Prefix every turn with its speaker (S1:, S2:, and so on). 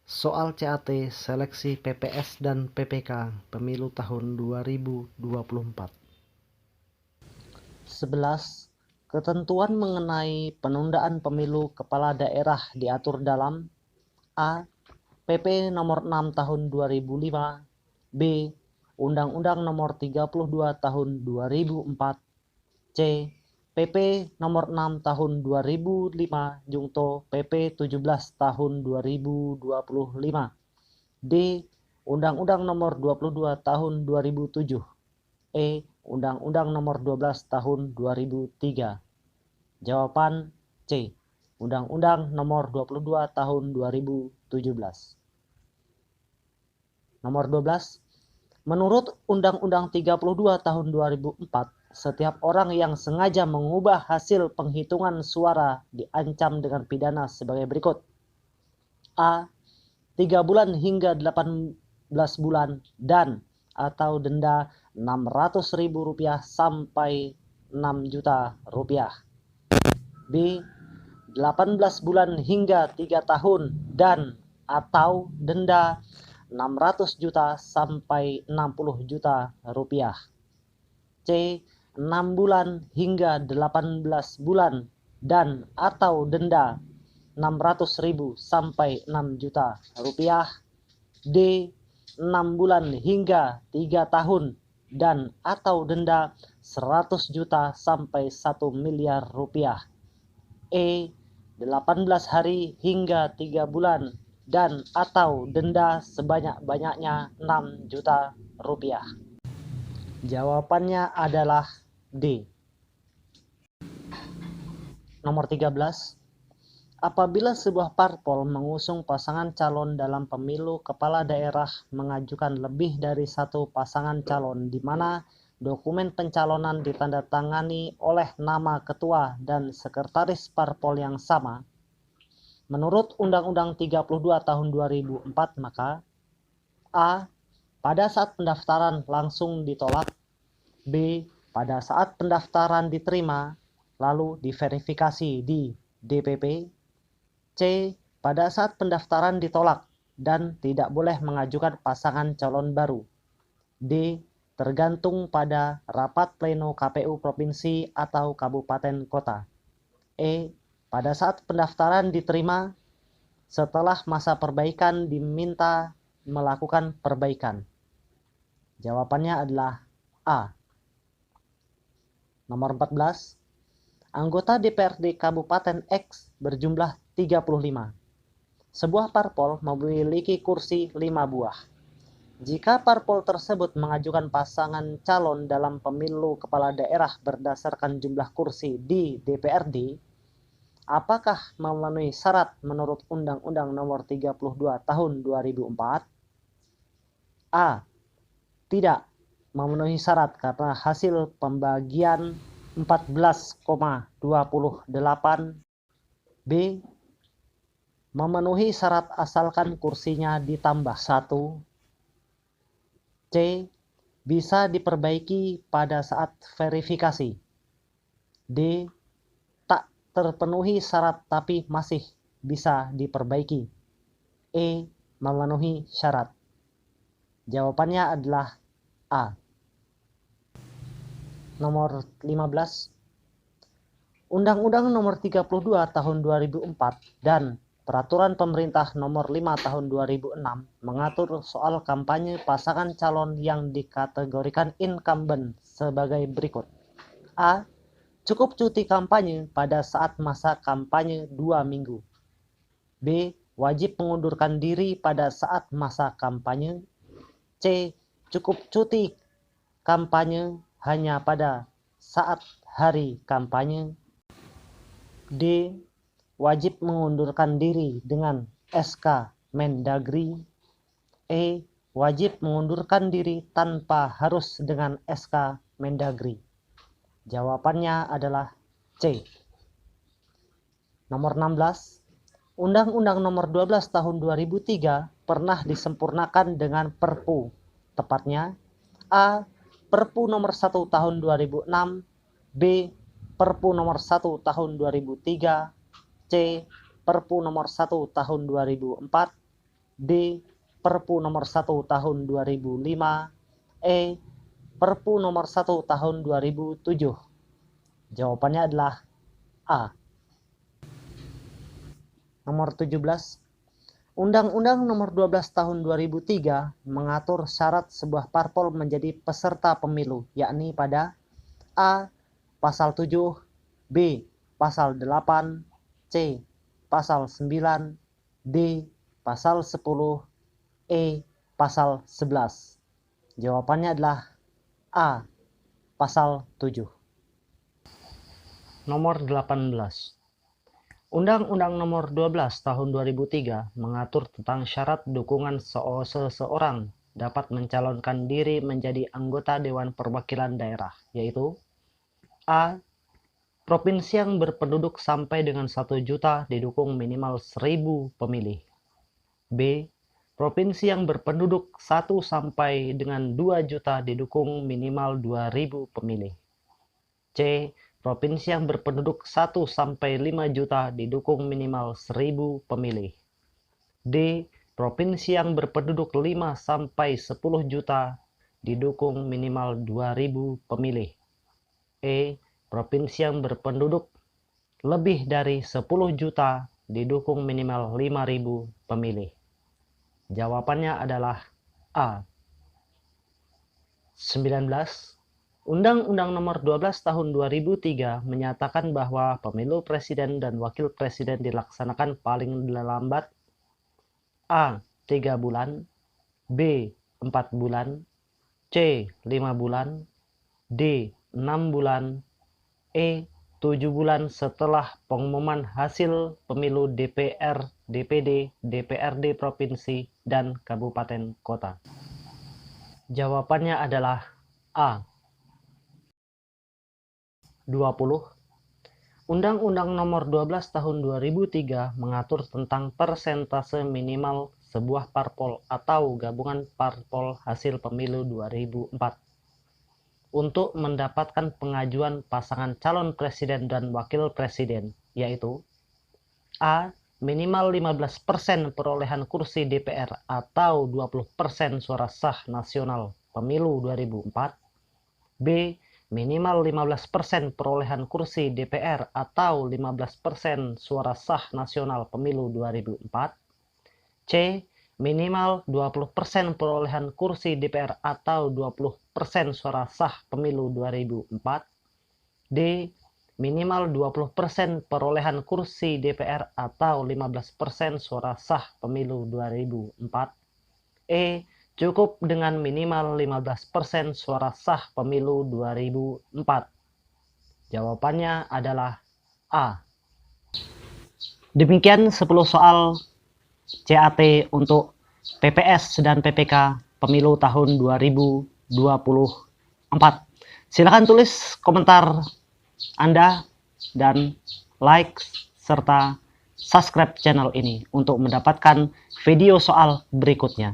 S1: Soal CAT Seleksi PPS dan PPK Pemilu tahun 2024. 11. Ketentuan mengenai penundaan pemilu kepala daerah diatur dalam A. PP Nomor 6 Tahun 2005, B. Undang-Undang Nomor 32 Tahun 2004, C. PP Nomor 6 Tahun 2005 Jungto PP 17 Tahun 2025, D. Undang-Undang Nomor 22 Tahun 2007, E. Undang-Undang Nomor 12 Tahun 2003. Jawaban C. Undang-Undang Nomor 22 Tahun 2017. Nomor 12. Menurut Undang-Undang 32 Tahun 2004, setiap orang yang sengaja mengubah hasil penghitungan suara diancam dengan pidana sebagai berikut. A. 3 bulan hingga 18 bulan dan atau denda Rp600.000 sampai Rp6 juta. B. 18 bulan hingga 3 tahun dan atau denda 600 juta sampai 60 juta rupiah. C. 6 bulan hingga 18 bulan dan atau denda 600.000 sampai 6 juta rupiah. D. 6 bulan hingga 3 tahun dan atau denda 100 juta sampai 1 miliar rupiah. E. 18 hari hingga 3 bulan dan atau denda sebanyak-banyaknya 6 juta rupiah. Jawabannya adalah D. Nomor 13. Apabila sebuah parpol mengusung pasangan calon dalam pemilu kepala daerah mengajukan lebih dari satu pasangan calon di mana dokumen pencalonan ditandatangani oleh nama ketua dan sekretaris parpol yang sama, menurut Undang-Undang 32 Tahun 2004, maka A. Pada saat pendaftaran langsung ditolak, B. Pada saat pendaftaran diterima, lalu diverifikasi di DPP, C. Pada saat pendaftaran ditolak dan tidak boleh mengajukan pasangan calon baru, D. Tergantung pada rapat pleno KPU Provinsi atau Kabupaten Kota, E. Pada saat pendaftaran diterima, setelah masa perbaikan diminta melakukan perbaikan. Jawabannya adalah A. Nomor 14. Anggota DPRD Kabupaten X berjumlah 35. Sebuah parpol memiliki kursi 5 buah. Jika parpol tersebut mengajukan pasangan calon dalam pemilu kepala daerah berdasarkan jumlah kursi di DPRD, apakah memenuhi syarat menurut Undang-Undang Nomor 32 Tahun 2004? A. Tidak memenuhi syarat karena hasil pembagian 14,28. B. Memenuhi syarat asalkan kursinya ditambah 1. C. Bisa diperbaiki pada saat verifikasi. D. Tak terpenuhi syarat tapi masih bisa diperbaiki. E. Memenuhi syarat. Jawabannya adalah A. Nomor 15. Undang-Undang Nomor 32 Tahun 2004 dan Peraturan Pemerintah Nomor 5 Tahun 2006 mengatur soal kampanye pasangan calon yang dikategorikan incumbent sebagai berikut. A. Cukup cuti kampanye pada saat masa kampanye 2 minggu. B. Wajib mengundurkan diri pada saat masa kampanye. C. Cukup cuti kampanye hanya pada saat hari kampanye. D. Wajib mengundurkan diri dengan SK Mendagri. E. Wajib mengundurkan diri tanpa harus dengan SK Mendagri. Jawabannya adalah C. Nomor 16. Undang-Undang Nomor 12 Tahun 2003 pernah disempurnakan dengan Perpu. Tepatnya A. Perpu Nomor 1 Tahun 2006, B. Perpu Nomor 1 Tahun 2003, C. Perpu Nomor 1 Tahun 2004, D. Perpu nomor 1 tahun 2005, E. Perpu nomor 1 tahun 2007. Jawabannya adalah A. Nomor 17. Undang-Undang Nomor 12 Tahun 2003 mengatur syarat sebuah parpol menjadi peserta pemilu, yakni pada A. Pasal 7, B. Pasal 8, C. Pasal 9, D. Pasal 10, E. Pasal 11. Jawabannya adalah A. Pasal 7. Nomor 18. Undang-Undang Nomor 12 Tahun 2003 mengatur tentang syarat dukungan seseorang dapat mencalonkan diri menjadi anggota Dewan Perwakilan Daerah, yaitu A. Provinsi yang berpenduduk sampai dengan 1 juta didukung minimal 1.000 pemilih. B. Provinsi yang berpenduduk 1 sampai dengan 2 juta didukung minimal 2.000 pemilih. C. Provinsi yang berpenduduk 1 sampai 5 juta didukung minimal 1.000 pemilih. D. Provinsi yang berpenduduk 5 sampai 10 juta didukung minimal 2.000 pemilih. E. Provinsi yang berpenduduk lebih dari 10 juta didukung minimal 5.000 pemilih. Jawabannya adalah A. 19. Undang-Undang Nomor 12 Tahun 2003 menyatakan bahwa pemilu presiden dan wakil presiden dilaksanakan paling lambat A. 3 bulan, B. 4 bulan, C. 5 bulan, D. 6 bulan, E. 7 bulan setelah pengumuman hasil pemilu DPR, DPD, DPRD Provinsi, dan Kabupaten Kota. Jawabannya adalah A. 20. Undang-Undang Nomor 12 Tahun 2003 mengatur tentang persentase minimal sebuah parpol atau gabungan parpol hasil pemilu 2004 untuk mendapatkan pengajuan pasangan calon presiden dan wakil presiden, yaitu A. Minimal 15% perolehan kursi DPR atau 20% suara sah nasional pemilu 2004. B. Minimal 15% perolehan kursi DPR atau 15% suara sah nasional pemilu 2004. C. Minimal 20% perolehan kursi DPR atau 20% suara sah pemilu 2004. D. Minimal 20% perolehan kursi DPR atau 15% suara sah pemilu 2004. E. Cukup dengan minimal 15% suara sah pemilu 2004. Jawabannya adalah A. Demikian 10 soal CAT untuk PPS dan PPK pemilu tahun 2024. Silakan tulis komentar Anda dan like serta subscribe channel ini untuk mendapatkan video soal berikutnya.